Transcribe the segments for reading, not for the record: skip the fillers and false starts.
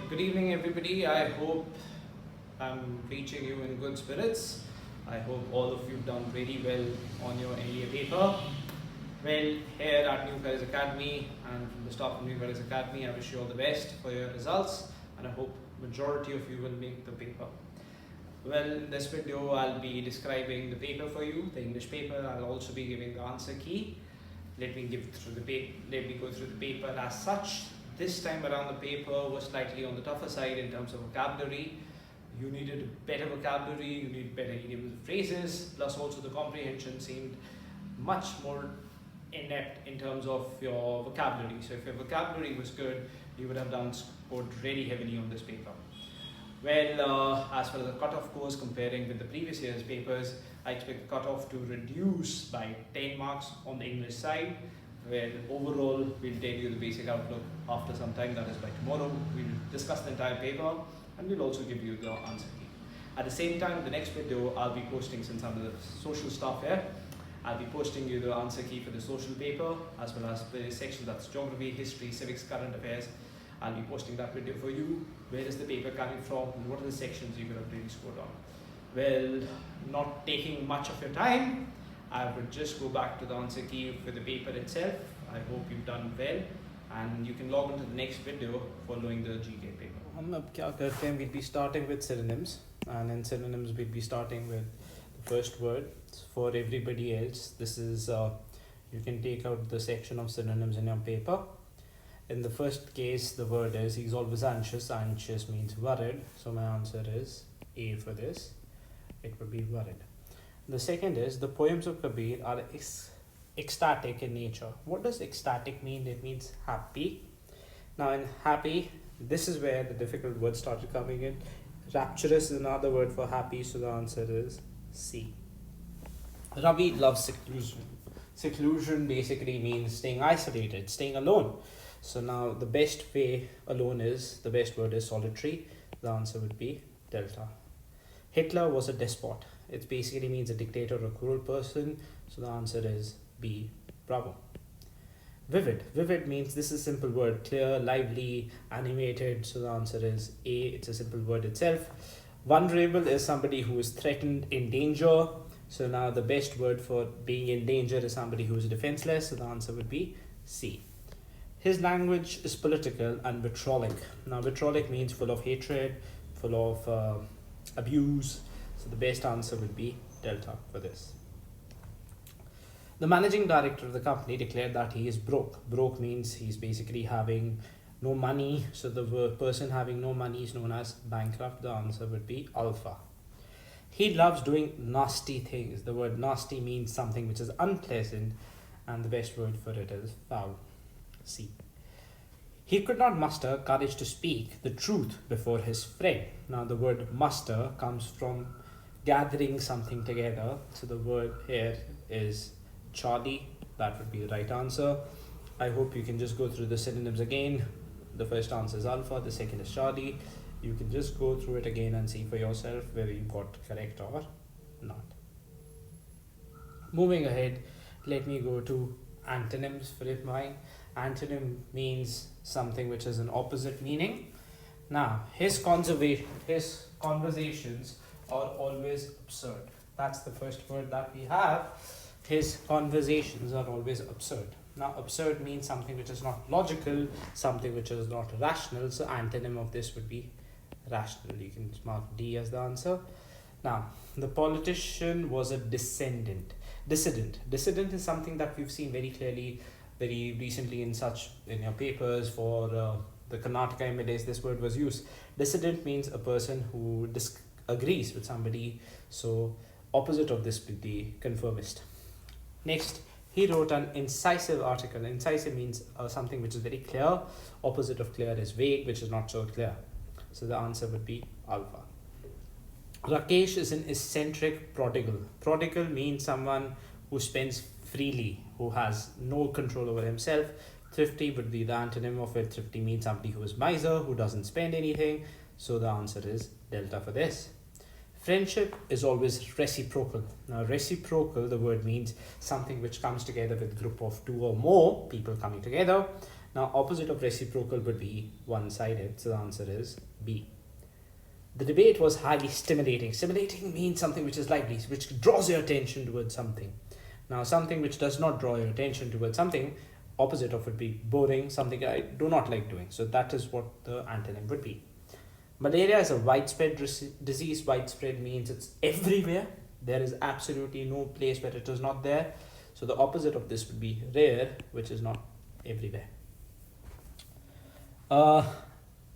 Good evening, everybody. I hope I'm reaching you in good spirits. I hope all of you've done very well on your NDA paper. Well, here at New Fellows Academy and from the staff of New Fellows Academy, I wish you all the best for your results, and I hope majority of you will make the paper. Well, in this video, I'll be describing the paper for you, the English paper. I'll also be giving the answer key. Let me go through the paper as such. This time around, the paper was slightly on the tougher side in terms of vocabulary. You needed better vocabulary, you need better idioms and phrases, plus also the comprehension seemed much more in-depth in terms of your vocabulary. So if your vocabulary was good, you would have scored really heavily on this paper. Well, as far as the cutoff goes, comparing with the previous year's papers, I expect the cutoff to reduce by 10 marks on the English side. Well, overall, we'll tell you the basic outlook after some time, that is by tomorrow. We'll discuss the entire paper and we'll also give you the answer key. At the same time, the next video I'll be posting, since I'm the social staff here, I'll be posting you the answer key for the social paper as well as the section that's geography, history, civics, current affairs. I'll be posting that video for you. Where is the paper coming from and what are the sections you could have really scored on? Well, not taking much of your time, I would just go back to the answer key for the paper itself. I hope you've done well and you can log on to the next video following the GK paper. We'll be starting with synonyms, and in synonyms we'll be starting with the first word. For everybody else, this is you can take out the section of synonyms in your paper. In the first case, the word is he's always anxious. Anxious means worried, so my answer is A for this. It would be worried. The second is the poems of Kabir are ecstatic in nature. What does ecstatic mean? It means happy. Now in happy, this is where the difficult words started coming in. Rapturous is another word for happy, so the answer is C. Ravi loves seclusion. Seclusion basically means staying isolated, staying alone. So now the best way alone is, the best word is solitary. The answer would be delta. Hitler was a despot. It basically means a dictator or a cruel person. So the answer is B, bravo. Vivid. Vivid means this is a simple word. Clear, lively, animated. So the answer is A. It's a simple word itself. Vulnerable is somebody who is threatened, in danger. So now the best word for being in danger is somebody who is defenseless. So the answer would be C. His language is political and vitriolic. Now vitriolic means full of hatred, full of abuse. So the best answer would be delta for this. The managing director of the company declared that he is broke. Broke means he's basically having no money. So the person having no money is known as bankrupt. The answer would be alpha. He loves doing nasty things. The word nasty means something which is unpleasant, and the best word for it is foul. C. He could not muster courage to speak the truth before his friend. Now the word muster comes from gathering something together. So the word here is Charlie. That would be the right answer. I hope you can just go through the synonyms again. The first answer is alpha, the second is Charlie. You can just go through it again and see for yourself whether you got correct or not. Moving ahead, let me go to antonyms for mine. Antonym means something which is an opposite meaning. Now, his conversations are always absurd. That's the first word that we have. His conversations are always absurd. Now, absurd means something which is not logical, something which is not rational. So, antonym of this would be rational. You can mark D as the answer. Now, the politician was a dissident. Dissident is something that we've seen very clearly, very recently in your papers for the Karnataka MLAs. This word was used. Dissident means a person who disagrees with somebody. So opposite of this would be conformist. Next, he wrote an incisive article. Incisive means something which is very clear. Opposite of clear is vague, which is not so clear. So the answer would be alpha. Rakesh is an eccentric prodigal. Prodigal means someone who spends freely, who has no control over himself. Thrifty would be the antonym of it. Thrifty means somebody who is miser, who doesn't spend anything. So the answer is delta for this. Friendship is always reciprocal. Now reciprocal, the word means something which comes together with a group of two or more people coming together. Now, opposite of reciprocal would be one-sided, so the answer is B. The debate was highly stimulating. Stimulating means something which is lively, which draws your attention towards something. Now, something which does not draw your attention towards something, opposite of would be boring, something I do not like doing. So that is what the antonym would be. Malaria is a widespread disease. Widespread means it's everywhere. There is absolutely no place where it is not there. So the opposite of this would be rare, which is not everywhere.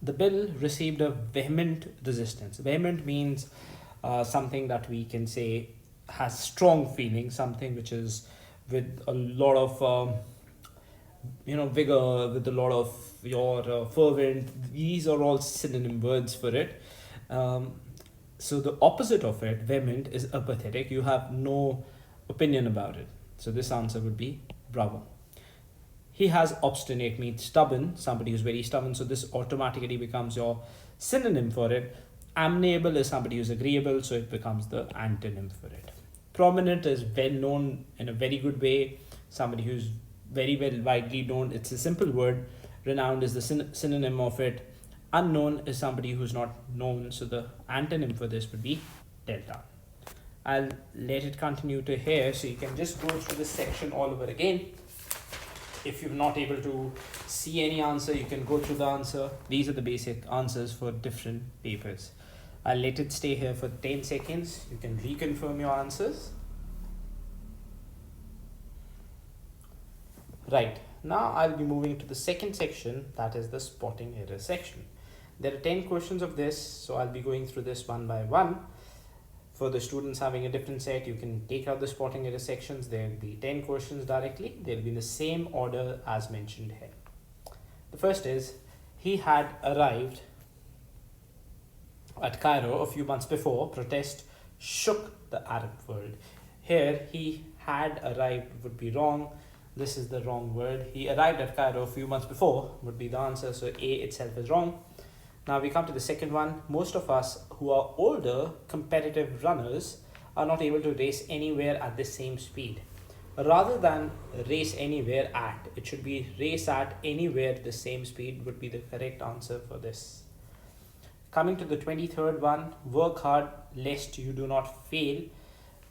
The bill received a vehement resistance. Vehement means something that we can say has strong feeling, something which is with a lot of vigor, with a lot of your fervent. These are all synonym words for it. So the opposite of it, vehement, is apathetic. You have no opinion about it. So this answer would be bravo. He has obstinate means stubborn, somebody who's very stubborn. So this automatically becomes your synonym for it. Amenable is somebody who's agreeable, so it becomes the antonym for it. Prominent is well known in a very good way, somebody who's very well widely known. It's a simple word. Renowned is the synonym of it. Unknown is somebody who's not known, so the antonym for this would be delta. I'll let it continue to here, so you can just go through this section all over again. If you're not able to see any answer, you can go through the answer. These are the basic answers for different papers. I'll let it stay here for 10 seconds. You can reconfirm your answers. Right, now I'll be moving to the second section, that is the spotting error section. There are 10 questions of this, so I'll be going through this one by one. For the students having a different set, you can take out the spotting error sections. There will be 10 questions directly. They'll be in the same order as mentioned here. The first is, he had arrived at Cairo a few months before. Protest shook the Arab world. Here, he had arrived would be wrong. This is the wrong word. He arrived at Cairo a few months before would be the answer. So A itself is wrong. Now we come to the second one. Most of us who are older competitive runners are not able to race anywhere at the same speed. Rather than race anywhere at, it should be race at anywhere the same speed would be the correct answer for this. Coming to the 23rd one, work hard lest you do not fail.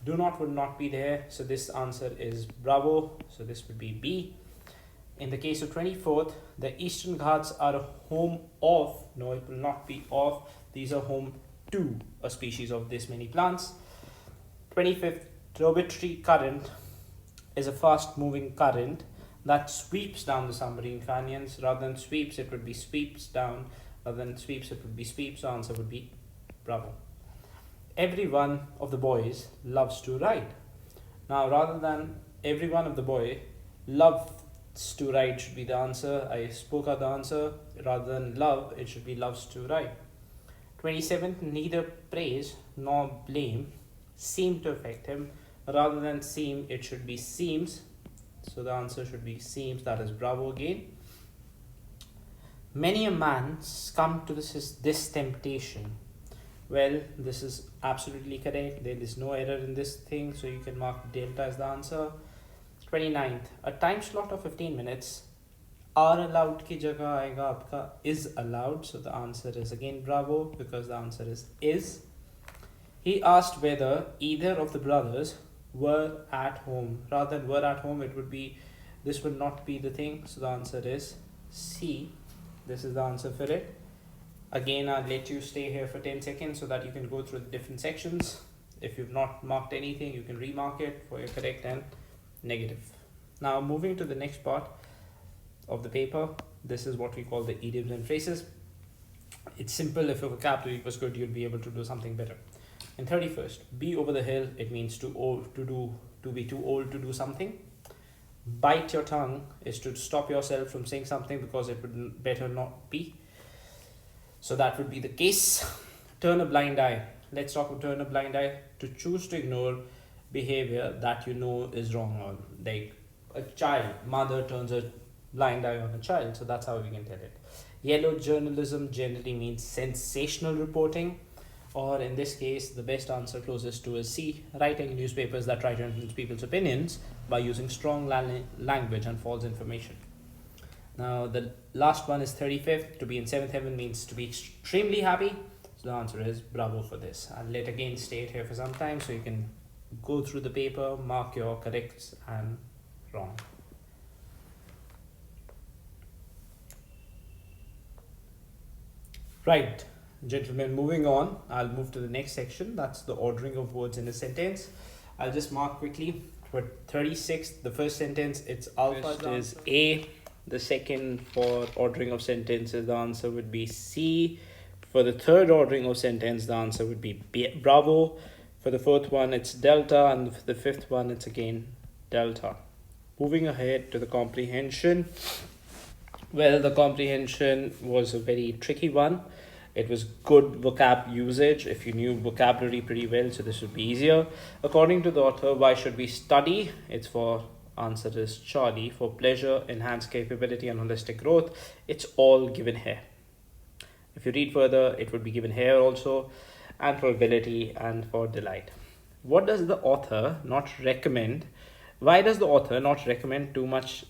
Do not would not be there, so this answer is bravo, so this would be B. In the case of 24th, the Eastern Ghats are a home of, no, it will not be of, these are home to a species of this many plants. 25th, tributary current is a fast moving current that sweeps down the submarine canyons. Rather than sweeps, it would be sweeps down. Rather than sweeps, it would be sweeps. So answer would be bravo. Every one of the boys loves to ride. Now, rather than every one of the boy loves to ride should be the answer. I spoke out the answer. Rather than love, it should be loves to ride. 27th, neither praise nor blame seem to affect him. Rather than seem, it should be seems. So the answer should be seems. That is bravo again. Many a man succumb to this temptation. Well, this is absolutely correct. There is no error in this thing, so you can mark delta as the answer. 29th, a time slot of 15 minutes are allowed ki jagah aayega aapka is allowed. So the answer is again bravo because the answer is. He asked whether either of the brothers were at home. Rather than were at home, it would be, this would not be the thing. So the answer is C. This is the answer for it. Again, I'll let you stay here for 10 seconds so that you can go through the different sections. If you've not marked anything, you can remark it for your correct and negative. Now moving to the next part of the paper, this is what we call the idioms and phrases. It's simple. If your vocabulary was good, you'd be able to do something better. In 31st, be over the hill, it means to be too old to do something. Bite your tongue is to stop yourself from saying something because it would better not be. So that would be the case. Turn a blind eye. Let's talk about turn a blind eye. To choose to ignore behavior that you know is wrong. Or like a child, mother turns a blind eye on a child. So that's how we can tell it. Yellow journalism generally means sensational reporting. Or in this case, the best answer closest to is C. Writing newspapers that try to influence people's opinions by using strong language and false information. Now the last one is 35th. To be in 7th heaven means to be extremely happy. So the answer is bravo for this. I'll let again stay it here for some time so you can go through the paper, mark your corrects and wrong. Right, gentlemen, moving on. I'll move to the next section. That's the ordering of words in a sentence. I'll just mark quickly. For 36, the first sentence, it's alpha is A. The second for ordering of sentences, the answer would be C. For the third ordering of sentence, the answer would be B, bravo. For the fourth one, it's delta. And for the fifth one, it's again delta. Moving ahead to the comprehension. Well, the comprehension was a very tricky one. It was good vocab usage if you knew vocabulary pretty well, so this would be easier. According to the author, why should we study? It's for answer is Charlie. For pleasure, enhanced capability and holistic growth. It's all given here. If you read further, it would be given here also, and for ability and for delight. What does the author not recommend? Why does the author not recommend too much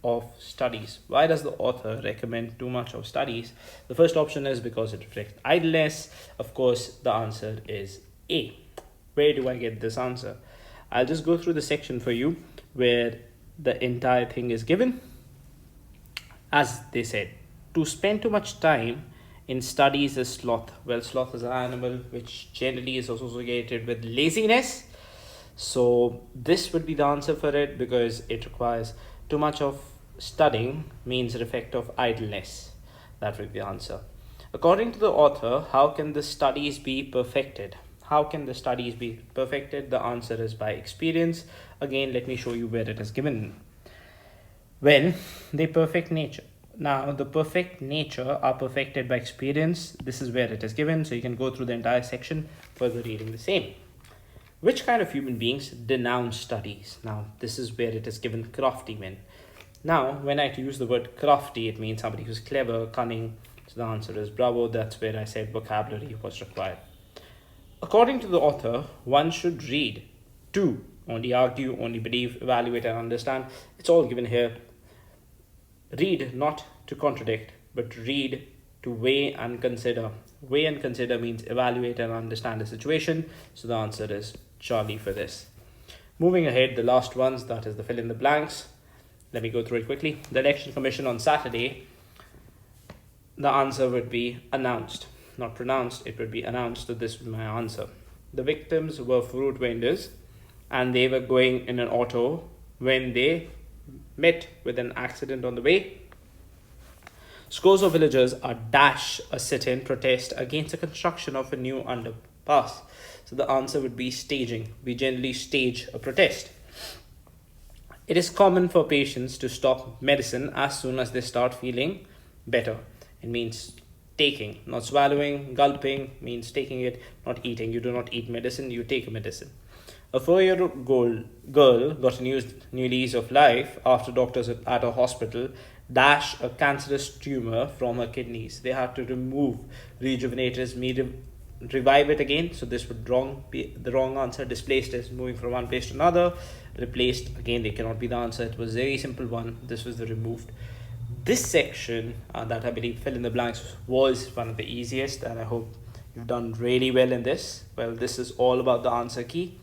of studies? Why does the author recommend too much of studies? The first option is because it reflects idleness. Of course, the answer is A. Where do I get this answer? I'll just go through the section for you where the entire thing is given. As they said, to spend too much time in studies is sloth. Well, sloth is an animal which generally is associated with laziness. So this would be the answer for it, because it requires too much of studying means an effect of idleness. That would be the answer. According to the author, how can the studies be perfected? How can the studies be perfected? The answer is by experience. Again, let me show you where it is given. Well, they perfect nature. Now, the perfect nature are perfected by experience. This is where it is given. So you can go through the entire section further reading the same. Which kind of human beings denounce studies? Now, this is where it is given crafty men. Now, when I use the word crafty, it means somebody who's clever, cunning. So the answer is bravo. That's where I said vocabulary was required. According to the author, one should read to only argue, only believe, evaluate and understand. It's all given here. Read not to contradict, but read to weigh and consider. Weigh and consider means evaluate and understand the situation. So the answer is Charlie for this. Moving ahead, the last ones, that is the fill in the blanks. Let me go through it quickly. The election commission on Saturday, the answer would be announced. Not pronounced, it would be announced. So this is my answer. The victims were fruit vendors and they were going in an auto when they met with an accident on the way. Scores of villagers are dash a sit-in protest against the construction of a new underpass. So the answer would be staging. We generally stage a protest. It is common for patients to stop medicine as soon as they start feeling better. It means taking, not swallowing. Gulping means taking it, not eating. You do not eat medicine, you take a medicine. A 4-year-old girl got a new lease of life after doctors at a hospital dash a cancerous tumor from her kidneys. They had to remove rejuvenators, revive it again. So this would be the wrong answer. Displaced is moving from one place to another. Replaced, again, they cannot be the answer. It was a very simple one. This was the removed. This section that I believe fill in the blanks was one of the easiest, and I hope you've done really well in this. Well, this is all about the answer key.